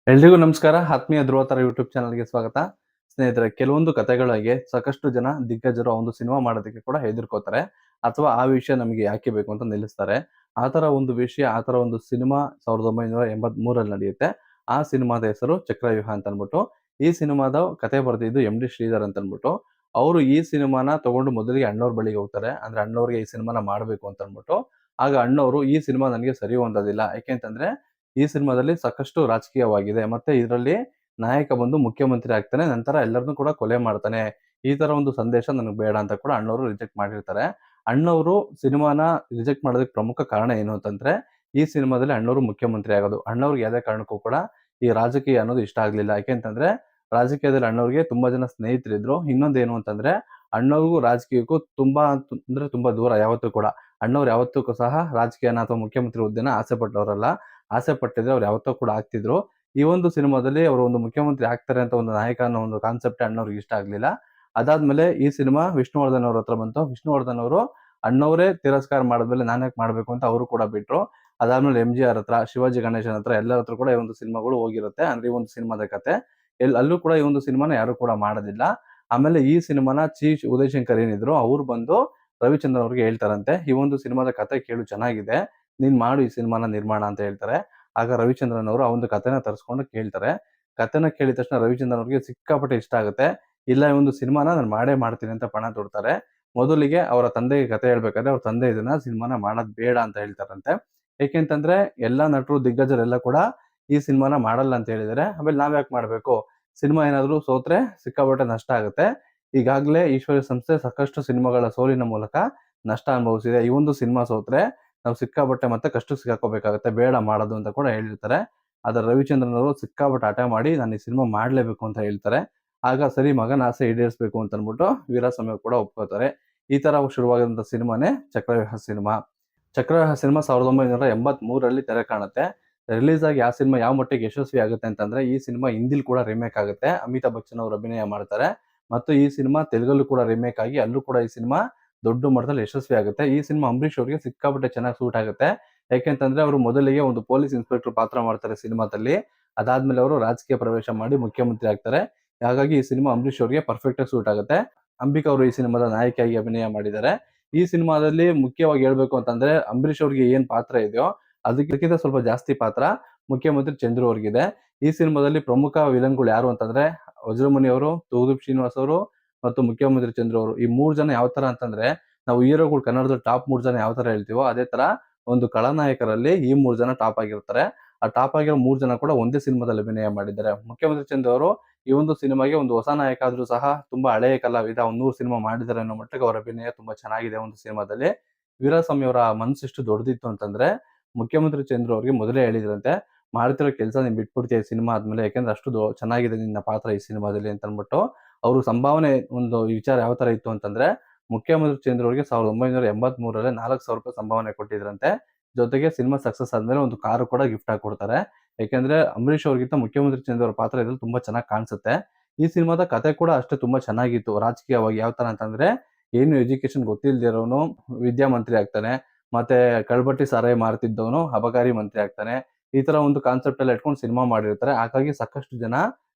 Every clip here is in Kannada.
ಎಲ್ರಿಗೂ ನಮಸ್ಕಾರ. ಆತ್ಮೀಯ ಧ್ರುವತಾರ ಯೂಟ್ಯೂಬ್ ಚಾನಲ್‌ಗೆ ಸ್ವಾಗತ. ಸ್ನೇಹಿತರೆ, ಕೆಲವೊಂದು ಕಥೆಗಳಿಗೆ ಸಾಕಷ್ಟು ಜನ ದಿಗ್ಗಜರು ಆ ಒಂದು ಸಿನಿಮಾ ಮಾಡೋದಕ್ಕೆ ಕೂಡ ಹೆದರ್ಕೋತಾರೆ. ಅಥವಾ ಆ ವಿಷಯ ನಮಗೆ ಯಾಕೆ ಬೇಕು ಅಂತ ನಿಲ್ಲಿಸ್ತಾರೆ. ಆ ಥರ ಒಂದು ವಿಷಯ, ಆ ಥರ ಒಂದು ಸಿನಿಮಾ 1983ರಲ್ಲಿ ನಡೆಯುತ್ತೆ. ಆ ಸಿನಿಮಾದ ಹೆಸರು ಚಕ್ರವ್ಯೂಹ ಅಂತ ಅಂದ್ಬಿಟ್ಟು. ಈ ಸಿನಿಮಾದ ಕಥೆ ಬರೆದಿದ್ದು ಎಂ.ಡಿ. ಶ್ರೀಧರ್ ಅಂತ ಅಂದ್ಬಿಟ್ಟು. ಅವರು ಈ ಸಿನಿಮಾನ ತಗೊಂಡು ಮೊದಲಿಗೆ ಅಣ್ಣವ್ರ ಬಳಿಗೆ ಹೋಗ್ತಾರೆ. ಅಂದ್ರೆ ಅಣ್ಣವ್ರಿಗೆ ಈ ಸಿನಿಮಾನ ಮಾಡಬೇಕು ಅಂತ ಅಂದ್ಬಿಟ್ಟು. ಆಗ ಅಣ್ಣವ್ರು ಈ ಸಿನಿಮಾ ನನಗೆ ಸರಿ ಹೊಂದೋದಿಲ್ಲ. ಯಾಕೆಂತಂದ್ರೆ ಈ ಸಿನಿಮಾದಲ್ಲಿ ಸಾಕಷ್ಟು ರಾಜಕೀಯವಾಗಿದೆ. ಮತ್ತೆ ಇದರಲ್ಲಿ ನಾಯಕ ಬಂದು ಮುಖ್ಯಮಂತ್ರಿ ಆಗ್ತಾನೆ. ನಂತರ ಎಲ್ಲರನ್ನೂ ಕೂಡ ಕೊಲೆ ಮಾಡ್ತಾನೆ. ಈ ತರ ಒಂದು ಸಂದೇಶ ನನಗೆ ಬೇಡ ಅಂತ ಕೂಡ ಅಣ್ಣವ್ರು ರಿಜೆಕ್ಟ್ ಮಾಡಿರ್ತಾರೆ. ಅಣ್ಣವ್ರು ಸಿನಿಮಾನ ರಿಜೆಕ್ಟ್ ಮಾಡೋದಕ್ಕೆ ಪ್ರಮುಖ ಕಾರಣ ಏನು ಅಂತಂದ್ರೆ, ಈ ಸಿನಿಮಾದಲ್ಲಿ ಅಣ್ಣವ್ರು ಮುಖ್ಯಮಂತ್ರಿ ಆಗೋದು. ಅಣ್ಣವ್ರಿಗೆ ಯಾವುದೇ ಕಾರಣಕ್ಕೂ ಕೂಡ ಈ ರಾಜಕೀಯ ಅನ್ನೋದು ಇಷ್ಟ ಆಗ್ಲಿಲ್ಲ. ಯಾಕೆಂತಂದ್ರೆ ರಾಜಕೀಯದಲ್ಲಿ ಅಣ್ಣವ್ರಿಗೆ ತುಂಬಾ ಜನ ಸ್ನೇಹಿತರಿದ್ರು. ಇನ್ನೊಂದೇನು ಅಂತಂದ್ರೆ ಅಣ್ಣವ್ರಿಗೂ ರಾಜಕೀಯಕ್ಕೂ ತುಂಬಾ ದೂರ ಯಾವತ್ತೂ ಕೂಡ. ಅಣ್ಣವ್ರು ಯಾವತ್ತೂ ಸಹ ರಾಜಕೀಯನ ಅಥವಾ ಮುಖ್ಯಮಂತ್ರಿ ಹುದ್ದೆನ ಆಸೆ ಪಟ್ಟವರಲ್ಲ. ಆಸೆ ಪಟ್ಟಿದ್ರೆ ಅವ್ರು ಯಾವತ್ತೋ ಕೂಡ ಆಗ್ತಿದ್ರು. ಈ ಒಂದು ಸಿನಿಮಾದಲ್ಲಿ ಅವರು ಒಂದು ಮುಖ್ಯಮಂತ್ರಿ ಆಗ್ತಾರೆ ಅಂತ ಒಂದು ನಾಯಕ ಅನ್ನೋ ಒಂದು ಕಾನ್ಸೆಪ್ಟೇ ಅಣ್ಣವ್ರಿಗೆ ಇಷ್ಟ ಆಗ್ಲಿಲ್ಲ. ಅದಾದ್ಮೇಲೆ ಈ ಸಿನಿಮಾ ವಿಷ್ಣುವರ್ಧನ್ ಅವ್ರ ಹತ್ರ ಬಂತು. ವಿಷ್ಣುವರ್ಧನ್ ಅವರು ಅಣ್ಣವ್ರೇ ತಿರಸ್ಕಾರ ಮಾಡಿದ್ಮೇಲೆ ನಾನ್ಯಾಕೆ ಮಾಡ್ಬೇಕು ಅಂತ ಅವರು ಕೂಡ ಬಿಟ್ರು. ಅದಾದ್ಮೇಲೆ ಎಂ.ಜಿ.ಆರ್ ಹತ್ರ, ಶಿವಾಜಿ ಗಣೇಶನ್ ಹತ್ರ ಎಲ್ಲರ ಹತ್ರ ಕೂಡ ಈ ಒಂದು ಸಿನಿಮಾಗಳು ಹೋಗಿರುತ್ತೆ. ಅಂದ್ರೆ ಈ ಒಂದು ಸಿನಿಮಾದ ಕತೆ. ಅಲ್ಲೂ ಕೂಡ ಈ ಒಂದು ಸಿನಿಮಾನ ಯಾರು ಕೂಡ ಮಾಡೋದಿಲ್ಲ. ಆಮೇಲೆ ಈ ಸಿನಿಮಾನ ಉದಯ್ ಶಂಕರ್ ಏನಿದ್ರು ಅವ್ರು ಬಂದು ರವಿಚಂದ್ರನ್ ಅವ್ರಿಗೆ ಹೇಳ್ತಾರಂತೆ, "ಈ ಒಂದು ಸಿನಿಮಾದ ಕತೆ ಕೇಳು ಚೆನ್ನಾಗಿದೆ. ನೀನ್ ಮಾಡು ಈ ಸಿನಿಮಾನ ನಿರ್ಮಾಣ" ಅಂತ ಹೇಳ್ತಾರೆ. ಆಗ ರವಿಚಂದ್ರನ್ ಅವರು ಆ ಒಂದು ಕಥೆನ ತರಿಸ್ಕೊಂಡು ಕೇಳ್ತಾರೆ. ಕಥೆನ ಕೇಳಿದ ತಕ್ಷಣ ರವಿಚಂದ್ರನ್ ಅವ್ರಿಗೆ ಸಿಕ್ಕಾಪಟ್ಟೆ ಇಷ್ಟ ಆಗುತ್ತೆ. ಇಲ್ಲ, ಈ ಒಂದು ಸಿನಿಮಾನ ನಾನು ಮಾಡೇ ಮಾಡ್ತೀನಿ ಅಂತ ಪಣ ತೊಡ್ತಾರೆ. ಮೊದಲಿಗೆ ಅವರ ತಂದೆಗೆ ಕಥೆ ಹೇಳ್ಬೇಕಾದ್ರೆ ಅವ್ರ ತಂದೆ ಇದನ್ನ ಸಿನಿಮಾನ ಮಾಡೋದ್ ಬೇಡ ಅಂತ ಹೇಳ್ತಾರಂತೆ. ಏಕೆಂತಂದ್ರೆ ಎಲ್ಲಾ ನಟರು ದಿಗ್ಗಜರೆಲ್ಲ ಕೂಡ ಈ ಸಿನಿಮಾನ ಮಾಡಲ್ಲ ಅಂತ ಹೇಳಿದ್ದಾರೆ. ಆಮೇಲೆ ನಾವ್ಯಾಕೆ ಮಾಡ್ಬೇಕು? ಸಿನಿಮಾ ಏನಾದ್ರು ಸೋತ್ರೆ ಸಿಕ್ಕಾಪಟ್ಟೆ ನಷ್ಟ ಆಗುತ್ತೆ. ಈಗಾಗಲೇ ಈಶ್ವರ್ಯ ಸಂಸ್ಥೆ ಸಾಕಷ್ಟು ಸಿನಿಮಾಗಳ ಸೋಲಿನ ಮೂಲಕ ನಷ್ಟ ಅನುಭವಿಸಿದೆ. ಈ ಒಂದು ಸಿನಿಮಾ ಸೋತ್ರೆ ನಾವು ಸಿಕ್ಕಾಪಟ್ಟೆ ಮತ್ತೆ ಕಷ್ಟಕ್ಕೆ ಸಿಕ್ಕಾಕೋಬೇಕಾಗುತ್ತೆ. ಬೇಡ ಮಾಡೋದು ಅಂತ ಕೂಡ ಹೇಳಿರ್ತಾರೆ. ಆದ್ರೆ ರವಿಚಂದ್ರನ್ ಅವರು ಸಿಕ್ಕಾಪಟ್ಟೆ ಹಠ ಮಾಡಿ ನಾನು ಈ ಸಿನಿಮಾ ಮಾಡ್ಲೇಬೇಕು ಅಂತ ಹೇಳ್ತಾರೆ. ಆಗ ಸರಿ, ಮಗನ ಆಸೆ ಈಡೇರಿಸಬೇಕು ಅಂತ ಅಂದ್ಬಿಟ್ಟು ವೀರಸ್ವಾಮಿ ಕೂಡ ಒಪ್ಕೋತಾರೆ. ಈ ತರ ಶುರುವಾಗಿದಂತ ಸಿನಿಮಾನೇ ಚಕ್ರವ್ಯೂಹ ಸಿನಿಮಾ. ಚಕ್ರವ್ಯೂಹ ಸಿನಿಮಾ 1983ರಲ್ಲಿ ತೆರೆ ಕಾಣುತ್ತೆ. ರಿಲೀಸ್ ಆಗಿ ಆ ಸಿನಿಮಾ ಯಾವ ಮಟ್ಟಿಗೆ ಯಶಸ್ವಿ ಆಗುತ್ತೆ ಅಂತಂದ್ರೆ, ಈ ಸಿನಿಮಾ ಹಿಂದಿಲ್ ಕೂಡ ರೀಮೇಕ್ ಆಗುತ್ತೆ. ಅಮಿತಾಬ್ ಬಚ್ಚನ್ ಅವರು ಅಭಿನಯ ಮಾಡ್ತಾರೆ. ಮತ್ತು ಈ ಸಿನಿಮಾ ತೆಲುಗಲ್ಲೂ ಕೂಡ ರೀಮೇಕ್ ಆಗಿ ಅಲ್ಲೂ ಕೂಡ ಈ ಸಿನಿಮಾ ದೊಡ್ಡ ಮಟ್ಟದಲ್ಲಿ ಯಶಸ್ವಿ ಆಗುತ್ತೆ. ಈ ಸಿನಿಮಾ ಅಂಬರೀಷ್ ಅವರಿಗೆ ಸಿಕ್ಕಾಪಟ್ಟೆ ಚೆನ್ನಾಗಿ ಸೂಟ್ ಆಗುತ್ತೆ. ಯಾಕೆಂತಂದ್ರೆ ಅವರು ಮೊದಲಿಗೆ ಒಂದು ಪೊಲೀಸ್ ಇನ್ಸ್ಪೆಕ್ಟರ್ ಪಾತ್ರ ಮಾಡ್ತಾರೆ ಸಿನಿಮಾದಲ್ಲಿ. ಅದಾದ್ಮೇಲೆ ಅವರು ರಾಜಕೀಯ ಪ್ರವೇಶ ಮಾಡಿ ಮುಖ್ಯಮಂತ್ರಿ ಆಗ್ತಾರೆ. ಹಾಗಾಗಿ ಈ ಸಿನಿಮಾ ಅಂಬರೀಷ್ ಅವರಿಗೆ ಪರ್ಫೆಕ್ಟ್ ಆಗಿ ಸೂಟ್ ಆಗುತ್ತೆ. ಅಂಬಿಕಾ ಅವರು ಈ ಸಿನಿಮಾದ ನಾಯಕಿಯಾಗಿ ಅಭಿನಯ ಮಾಡಿದ್ದಾರೆ. ಈ ಸಿನಿಮಾದಲ್ಲಿ ಮುಖ್ಯವಾಗಿ ಹೇಳ್ಬೇಕು ಅಂತಂದ್ರೆ ಅಂಬರೀಷ್ ಅವರಿಗೆ ಏನ್ ಪಾತ್ರ ಇದೆಯೋ ಅದಕ್ಕಿಂತ ಸ್ವಲ್ಪ ಜಾಸ್ತಿ ಪಾತ್ರ ಮುಖ್ಯಮಂತ್ರಿ ಚಂದ್ರು ಅವ್ರಿಗಿದೆ. ಈ ಸಿನಿಮಾದಲ್ಲಿ ಪ್ರಮುಖ ವಿಲನ್‌ಗಳು ಯಾರು ಅಂತಂದ್ರೆ ವಜ್ರಮುನಿ ಅವರು, ತೂಗುದೀಪ್ ಶ್ರೀನಿವಾಸ್ ಅವರು ಮತ್ತು ಮುಖ್ಯಮಂತ್ರಿ ಚಂದ್ರು ಅವರು. ಈ 3 ಜನ ಯಾವ ತರ ಅಂತಂದ್ರೆ, ನಾವು ಹೀರೋಗಳು ಕನ್ನಡದಲ್ಲಿ ಟಾಪ್ 3 ಜನ ಯಾವ ತರ ಹೇಳ್ತೀವೋ ಅದೇ ತರ ಒಂದು ಖಳನಾಯಕರಲ್ಲಿ ಈ 3 ಜನ ಟಾಪ್ ಆಗಿರ್ತಾರೆ. ಆ ಟಾಪ್ ಆಗಿರೋ 3 ಜನ ಕೂಡ ಒಂದೇ ಸಿನಿಮಾದಲ್ಲಿ ಅಭಿನಯ ಮಾಡಿದ್ದಾರೆ. ಮುಖ್ಯಮಂತ್ರಿ ಚಂದ್ರು ಅವರು ಈ ಒಂದು ಸಿನಿಮಾಗೆ ಒಂದು ಹೊಸ ನಾಯಕ ಆದ್ರೂ ಸಹ ತುಂಬಾ ಹಳೆಯ ಕಲಾವಿದ. ಒಂದು 100 ಸಿನಿಮಾ ಮಾಡಿದ್ದಾರೆ ಅನ್ನೋ ಮಟ್ಟಿಗೆ ಅವರ ಅಭಿನಯ ತುಂಬಾ ಚೆನ್ನಾಗಿದೆ ಒಂದು ಸಿನಿಮಾದಲ್ಲಿ. ವೀರಸ್ವಾಮಿ ಅವರ ಮನಸ್ಸು ಎಷ್ಟು ದೊಡ್ಡದಿತ್ತು ಅಂತಂದ್ರೆ, ಮುಖ್ಯಮಂತ್ರಿ ಚಂದ್ರು ಅವ್ರಿಗೆ ಮೊದಲೇ ಹೇಳಿದ್ರಂತೆ, "ಮಾಡ್ತಿರೋ ಕೆಲಸ ನೀನ್ ಬಿಟ್ಬಿಡ್ತೀಯ ಈ ಸಿನಿಮಾ ಆದ್ಮೇಲೆ. ಯಾಕೆಂದ್ರೆ ಅಷ್ಟು ಚೆನ್ನಾಗಿದೆ ನಿನ್ನ ಪಾತ್ರ ಈ ಸಿನಿಮಾದಲ್ಲಿ" ಅಂತ ಅಂದ್ಬಿಟ್ಟು. ಅವರು ಸಂಭಾವನೆ ಒಂದು ವಿಚಾರ ಯಾವ ತರ ಇತ್ತು ಅಂತಂದ್ರೆ, ಮುಖ್ಯಮಂತ್ರಿ ಚಂದ್ರು ಅವ್ರಿಗೆ 1983ರಲ್ಲಿ ₹4,000 ಸಂಭಾವನೆ ಕೊಟ್ಟಿದ್ರಂತೆ. ಜೊತೆಗೆ ಸಿನಿಮಾ ಸಕ್ಸಸ್ ಆದ್ಮೇಲೆ ಒಂದು ಕಾರು ಕೂಡ ಗಿಫ್ಟ್ ಆಗಿ ಕೊಡ್ತಾರೆ. ಯಾಕೆಂದ್ರೆ ಅಂಬರೀಷ್ ಅವ್ರಿಗಿಂತ ಮುಖ್ಯಮಂತ್ರಿ ಚಂದ್ರು ಅವ್ರ ಪಾತ್ರ ಇದ್ರಲ್ಲಿ ತುಂಬಾ ಚೆನ್ನಾಗಿ ಕಾಣಿಸುತ್ತೆ. ಈ ಸಿನಿಮಾದ ಕಥೆ ಕೂಡ ಅಷ್ಟೇ ತುಂಬಾ ಚೆನ್ನಾಗಿತ್ತು. ರಾಜಕೀಯವಾಗಿ ಯಾವ ತರ ಅಂತಂದ್ರೆ, ಏನು ಎಜುಕೇಶನ್ ಗೊತ್ತಿಲ್ದೇ ಇರೋನು ವಿದ್ಯಾಮಂತ್ರಿ ಆಗ್ತಾನೆ. ಮತ್ತೆ ಕಳ್ಬಟ್ಟಿ ಸಾರಾಯಿ ಮಾರ್ತಿದ್ದವನು ಅಬಕಾರಿ ಮಂತ್ರಿ ಆಗ್ತಾನೆ. ಈ ತರ ಒಂದು ಕಾನ್ಸೆಪ್ಟ್ ಎಲ್ಲ ಇಟ್ಕೊಂಡು ಸಿನಿಮಾ ಮಾಡಿರ್ತಾರೆ. ಹಾಗಾಗಿ ಸಾಕಷ್ಟು ಜನ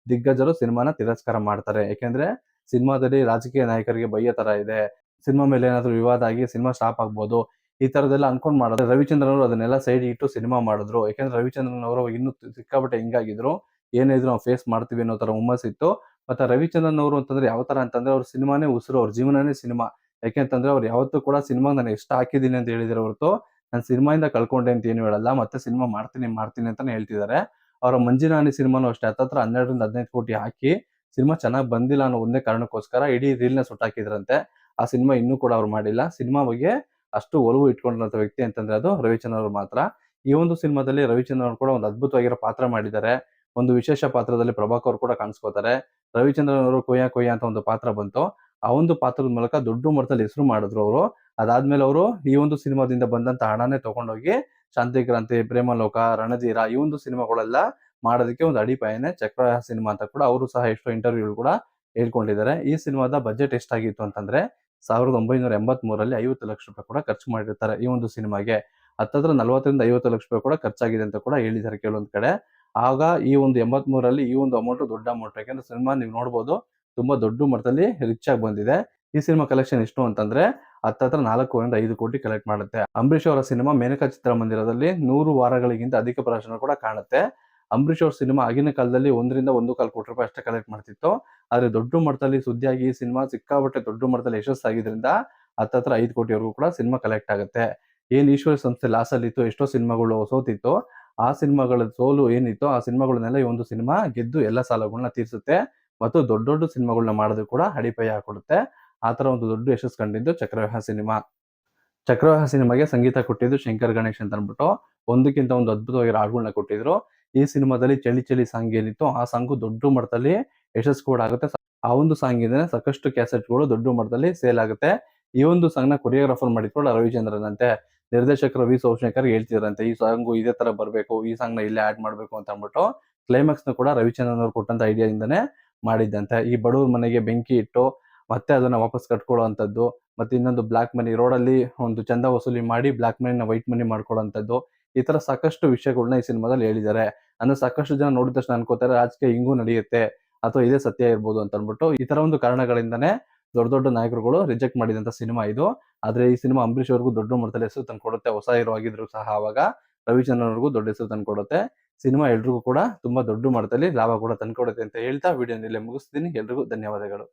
ದಿಗ್ಗಜರು ಸಿನಿಮಾನ ತಿರಸ್ಕಾರ ಮಾಡ್ತಾರೆ. ಯಾಕೆಂದ್ರೆ ಸಿನಿಮಾದಲ್ಲಿ ರಾಜಕೀಯ ನಾಯಕರಿಗೆ ಬೈಯೋ ತರ ಇದೆ. ಸಿನಿಮಾ ಮೇಲೆ ಏನಾದ್ರು ವಿವಾದ ಆಗಿ ಸಿನಿಮಾ ಸ್ಟಾಪ್ ಆಗ್ಬೋದು. ಈ ತರದೆಲ್ಲ ಅನ್ಕೊಂಡ್ ಮಾಡಿದ್ರೆ ರವಿಚಂದ್ರನ್ ಅವರು ಅದನ್ನೆಲ್ಲ ಸೈಡ್‌ಗೆ ಇಟ್ಟು ಸಿನಿಮಾ ಮಾಡಿದ್ರು. ಯಾಕೆಂದ್ರೆ ರವಿಚಂದ್ರನ್ ಅವರು ಇನ್ನೂ ಸಿಕ್ಕಾಪಟ್ಟೆ ಹಿಂಗಾಗಿದ್ರು. ಏನೇ ಇದ್ರು ನಾವು ಫೇಸ್ ಮಾಡ್ತೀವಿ ಅನ್ನೋ ತರ ಹುಮ್ಮಸ್ಸಿತ್ತು. ಮತ್ತೆ ರವಿಚಂದ್ರನ್ ಅವರು ಅಂತಂದ್ರೆ ಯಾವ ತರ ಅಂತಂದ್ರೆ ಅವ್ರ ಸಿನಿಮಾನೇ ಉಸಿರು. ಅವ್ರ ಜೀವನನೇ ಸಿನಿಮಾ. ಯಾಕೆಂತಂದ್ರೆ ಅವ್ರು ಯಾವತ್ತೂ ಕೂಡ ಸಿನಿಮಾಗೆ ನಾನು ಎಷ್ಟು ಹಾಕಿದ್ದೀನಿ ಅಂತ ಹೇಳಿದಾರೆ ಹೊರತು, ನಾನು ಸಿನಿಮಾಯಿಂದ ಕಳ್ಕೊಂಡೆ ಅಂತ ಏನು ಹೇಳಲ್ಲ. ಮತ್ತೆ ಸಿನಿಮಾ ಮಾಡ್ತೀನಿ, ಮಾಡ್ತೀನಿ ಅಂತಾನೆ ಹೇಳ್ತಿದ್ದಾರೆ. ಅವರ ಮಂಜಿನಾನಿ ಸಿನಿಮಾನು ಅಷ್ಟೇ ಹತ್ತತ್ರ 12-15 ಕೋಟಿ ಹಾಕಿ ಸಿನಿಮಾ ಚೆನ್ನಾಗಿ ಬಂದಿಲ್ಲ ಅನ್ನೋ ಒಂದೇ ಕಾರಣಕ್ಕೋಸ್ಕರ ಇಡೀ ರೀಲ್‌ನ ಸುಟ್ಟಾಕಿದ್ರಂತೆ. ಆ ಸಿನಿಮಾ ಇನ್ನೂ ಕೂಡ ಅವ್ರು ಮಾಡಿಲ್ಲ. ಸಿನಿಮಾ ಬಗ್ಗೆ ಅಷ್ಟು ಒಲವು ಇಟ್ಕೊಂಡಿರುವಂತ ವ್ಯಕ್ತಿ ಅಂತಂದ್ರೆ ಅದು ರವಿಚಂದ್ರನ್ ಅವರು ಮಾತ್ರ. ಈ ಒಂದು ಸಿನಿಮಾದಲ್ಲಿ ರವಿಚಂದ್ರನ್ ಅವರು ಕೂಡ ಒಂದು ಅದ್ಭುತವಾಗಿರೋ ಪಾತ್ರ ಮಾಡಿದ್ದಾರೆ. ಒಂದು ವಿಶೇಷ ಪಾತ್ರದಲ್ಲಿ ಪ್ರಭಾಕರ್ ಕೂಡ ಕಾಣಿಸ್ಕೊತಾರೆ. ರವಿಚಂದ್ರನ್ ಅವರು ಕೊಯ್ಯ ಕೊಯ್ಯ ಅಂತ ಒಂದು ಪಾತ್ರ ಬಂತು. ಆ ಒಂದು ಪಾತ್ರದ ಮೂಲಕ ದೊಡ್ಡ ಮಟ್ಟದಲ್ಲಿ ಹೆಸರು ಮಾಡಿದ್ರು ಅವರು. ಅದಾದ್ಮೇಲೆ ಅವರು ಈ ಒಂದು ಸಿನಿಮಾದಿಂದ ಬಂದಂತ ಹಣನೇ ತಗೊಂಡೋಗಿ ಶಾಂತಿಕ್ರಾಂತಿ, ಪ್ರೇಮಲೋಕ, ರಣಧೀರ ಈ ಒಂದು ಸಿನಿಮಾಗಳೆಲ್ಲ ಮಾಡೋದಕ್ಕೆ ಒಂದು ಅಡಿಪಾಯನೇ ಚಕ್ರವ್ಯೂಹ ಸಿನಿಮಾ ಅಂತ ಕೂಡ ಅವರು ಸಹ ಎಷ್ಟೋ ಇಂಟರ್ವ್ಯೂಗಳು ಕೂಡ ಹೇಳ್ಕೊಂಡಿದ್ದಾರೆ. ಈ ಸಿನಿಮಾದ ಬಜೆಟ್ ಎಷ್ಟಾಗಿತ್ತು ಅಂತಂದ್ರೆ 1983ರಲ್ಲಿ ₹50,00,000 ಕೂಡ ಖರ್ಚು ಮಾಡಿರ್ತಾರೆ ಈ ಒಂದು ಸಿನಿಮಾಗೆ. ಹತ್ತತ್ರ ₹40,000-50,00,000 ಕೂಡ ಖರ್ಚಾಗಿದೆ ಅಂತ ಕೂಡ ಹೇಳಿದ್ದಾರೆ ಕೆಲವೊಂದ್ ಕಡೆ. ಆಗ ಈ ಒಂದು 83ರಲ್ಲಿ ಈ ಒಂದು ಅಮೌಂಟ್ ದೊಡ್ಡ ಅಮೌಂಟ್. ಯಾಕಂದ್ರೆ ಸಿನಿಮಾ ನೀವು ನೋಡ್ಬೋದು ತುಂಬಾ ದೊಡ್ಡ ಮಟ್ಟದಲ್ಲಿ ರಿಚ್ ಆಗಿ ಬಂದಿದೆ. ಈ ಸಿನಿಮಾ ಕಲೆಕ್ಷನ್ ಎಷ್ಟು ಅಂತಂದ್ರೆ ಹತ್ತತ್ರ 4.5 ಕೋಟಿ ಕಲೆಕ್ಟ್ ಮಾಡುತ್ತೆ. ಅಂಬರೀಷ್ ಅವರ ಸಿನಿಮಾ ಮೇನಕಾ ಚಿತ್ರಮಂದಿರದಲ್ಲಿ 100 ವಾರಗಳಿಗಿಂತ ಅಧಿಕ ಪ್ರದರ್ಶನ ಕೂಡ ಕಾಣುತ್ತೆ. ಅಂಬರೀಷ್ ಅವ್ರ ಸಿನಿಮಾ ಆಗಿನ ಕಾಲದಲ್ಲಿ 1.1 ಕೋಟಿ ರೂಪಾಯಿ ಅಷ್ಟೇ ಕಲೆಕ್ಟ್ ಮಾಡ್ತಿತ್ತು. ಆದ್ರೆ ದೊಡ್ಡ ಮಟ್ಟದಲ್ಲಿ ಸುದ್ದಿಯಾಗಿ ಈ ಸಿನಿಮಾ ಸಿಕ್ಕಾಪಟ್ಟೆ ದೊಡ್ಡ ಮಟ್ಟದಲ್ಲಿ ಯಶಸ್ಸಾಗಿದ್ರಿಂದ ಹತ್ತತ್ರ 5 ಕೋಟಿವರೆಗೂ ಕೂಡ ಸಿನಿಮಾ ಕಲೆಕ್ಟ್ ಆಗುತ್ತೆ. ಏನ್ ಈಶ್ವರಿ ಸಂಸ್ಥೆ ಲಾಸ್ ಅಲ್ಲಿ ಇತ್ತು, ಎಷ್ಟೋ ಸಿನಿಮಾಗಳು ಸೋತಿತ್ತು, ಆ ಸಿನಿಮಾಗಳ ಸೋಲು ಏನಿತ್ತು ಆ ಸಿನಿಮಾಗಳನ್ನೆಲ್ಲ ಈ ಒಂದು ಸಿನಿಮಾ ಗೆದ್ದು ಎಲ್ಲ ಸಾಲಗಳನ್ನ ತೀರಿಸುತ್ತೆ ಮತ್ತು ದೊಡ್ಡ ದೊಡ್ಡ ಸಿನಿಮಾಗಳನ್ನ ಮಾಡೋದು ಕೂಡ ಅಡಿಪಾಯ ಹಾಕೊಡುತ್ತೆ. ಆ ತರ ಒಂದು ದೊಡ್ಡ ಯಶಸ್ಸು ಕಂಡಿದ್ದು ಚಕ್ರವ್ಯೂಹ ಸಿನಿಮಾ. ಚಕ್ರವ್ಯೂಹ ಸಿನಿಮಾಗೆ ಸಂಗೀತ ಕೊಟ್ಟಿದ್ದು ಶಂಕರ್ ಗಣೇಶ್ ಅಂತ ಅಂದ್ಬಿಟ್ಟು ಒಂದಕ್ಕಿಂತ ಒಂದು ಅದ್ಭುತವಾಗಿರೋ ಹಾಡುಗಳನ್ನ ಕೊಟ್ಟಿದ್ರು. ಈ ಸಿನಿಮಾದಲ್ಲಿ ಚಳಿ ಚಳಿ ಸಾಂಗ್ ಏನಿತ್ತು ಆ ಸಾಂಗು ದೊಡ್ಡ ಮಟ್ಟದಲ್ಲಿ ಯಶಸ್ಸು ಕೂಡ ಆಗುತ್ತೆ. ಆ ಒಂದು ಸಾಂಗ್ ಇಂದ ಸಾಕಷ್ಟು ಕ್ಯಾಸೆಟ್ಗಳು ದೊಡ್ಡ ಮಟ್ಟದಲ್ಲಿ ಸೇಲ್ ಆಗುತ್ತೆ. ಈ ಒಂದು ಸಾಂಗ್ ನ ಕೊರಿಯೋಗ್ರಾಫರ್ ಮಾಡಿದ್ರು ರವಿಚಂದ್ರನ್ ಅಂತೆ. ನಿರ್ದೇಶಕರು ವಿ ಸೋಮಶೇಖರ್ ಹೇಳ್ತಿದ್ರಂತೆ ಈ ಸಾಂಗು ಇದೇ ತರ ಬರ್ಬೇಕು, ಈ ಸಾಂಗ್ ನ ಇಲ್ಲೇ ಆಡ್ ಮಾಡ್ಬೇಕು ಅಂತ ಅಂದ್ಬಿಟ್ಟು ಕ್ಲೈಮ್ಯಾಕ್ಸ್ ನ ಕೂಡ ರವಿಚಂದ್ರನ್ ಅವ್ರು ಕೊಟ್ಟಂತ ಐಡಿಯಾ ಇಂದಾನೆ ಮಾಡಿದ್ದಂತೆ. ಈ ಬಡವ್ರ ಮನೆಗೆ ಬೆಂಕಿ ಇಟ್ಟು ಮತ್ತೆ ಅದನ್ನ ವಾಪಸ್ ಕಟ್ಕೊಳ್ಳುವಂತದ್ದು, ಮತ್ತೆ ಇನ್ನೊಂದು ಬ್ಲಾಕ್ ಮನಿ ರೋಡಲ್ಲಿ ಒಂದು ಚಂದ ವಸೂಲಿ ಮಾಡಿ ಬ್ಲಾಕ್ ಮನಿನ ವೈಟ್ ಮನಿ ಮಾಡ್ಕೊಳ್ಳುವಂತದ್ದು, ಈ ತರ ಸಾಕಷ್ಟು ವಿಷಯಗಳನ್ನ ಈ ಸಿನಿಮಾದಲ್ಲಿ ಹೇಳಿದ್ದಾರೆ. ಅಂದ್ರೆ ಸಾಕಷ್ಟು ಜನ ನೋಡಿದ ತಕ್ಷಣ ಅನ್ಕೋತಾರೆ ರಾಜಕೀಯ ಹಿಂಗೂ ನಡೆಯುತ್ತೆ ಅಥವಾ ಇದೇ ಸತ್ಯ ಇರ್ಬೋದು ಅಂತ ಅಂದ್ಬಿಟ್ಟು ಈ ತರ ಒಂದು ಕಾರಣಗಳಿಂದಾನೇ ದೊಡ್ಡ ದೊಡ್ಡ ನಾಯಕರುಗಳು ರಿಜೆಕ್ಟ್ ಮಾಡಿದಂತ ಸಿನಿಮಾ ಇದು. ಆದ್ರೆ ಈ ಸಿನಿಮಾ ಅಂಬರೀಷ್ ಅವ್ರಿಗೂ ದೊಡ್ಡ ಮಟ್ಟದಲ್ಲಿ ಹೆಸರು ತಂದ್ಕೊಡುತ್ತೆ. ಹೊಸ ಹೀರೋ ಆಗಿದ್ರು ಸಹ ಅವಾಗ ರವಿಚಂದ್ರನ್ ಅವ್ರಿಗೂ ದೊಡ್ಡ ಹೆಸರು ತಂದ್ಕೊಡುತ್ತೆ. ಸಿನಿಮಾ ಎಲ್ರಿಗೂ ಕೂಡ ತುಂಬಾ ದೊಡ್ಡ ಮಟ್ಟದಲ್ಲಿ ಲಾಭ ಕೂಡ ತಂದ್ಕೊಡುತ್ತೆ ಅಂತ ಹೇಳ್ತಾ ವಿಡಿಯೋನ ಇಲ್ಲೇ ಮುಗಿಸ್ತೀನಿ. ಎಲ್ರಿಗೂ ಧನ್ಯವಾದಗಳು.